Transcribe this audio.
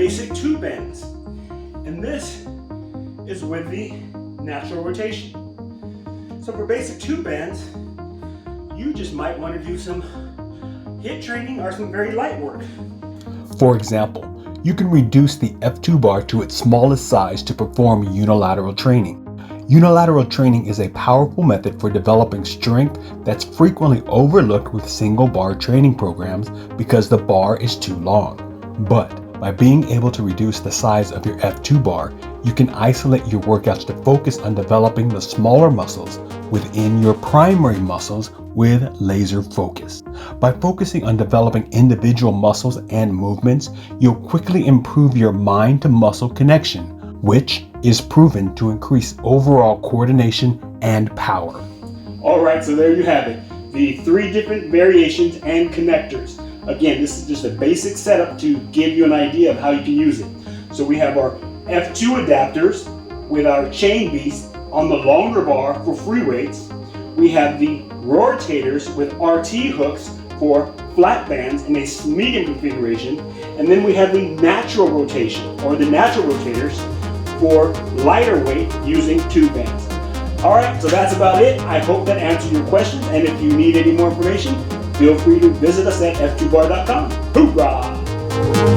basic tube bands. And this is with the natural rotation. So for basic tube bands, you just might want to do some HIIT training or some very light work. For example, you can reduce the F2 bar to its smallest size to perform unilateral training. Unilateral training is a powerful method for developing strength that's frequently overlooked with single bar training programs because the bar is too long. But by being able to reduce the size of your F2 bar, you can isolate your workouts to focus on developing the smaller muscles within your primary muscles with laser focus. By focusing on developing individual muscles and movements, you'll quickly improve your mind to muscle connection, which is proven to increase overall coordination and power. All right, so there you have it. The 3 different variations and connectors. Again, this is just a basic setup to give you an idea of how you can use it. So we have our F2 adapters with our chain beast on the longer bar for free weights. We have the rotators with RT hooks for flat bands in a medium configuration. And then we have the natural rotation or the natural rotators for lighter weight using tube bands. All right, so that's about it. I hope that answered your questions. And if you need any more information, feel free to visit us at f2bar.com. Hoorah!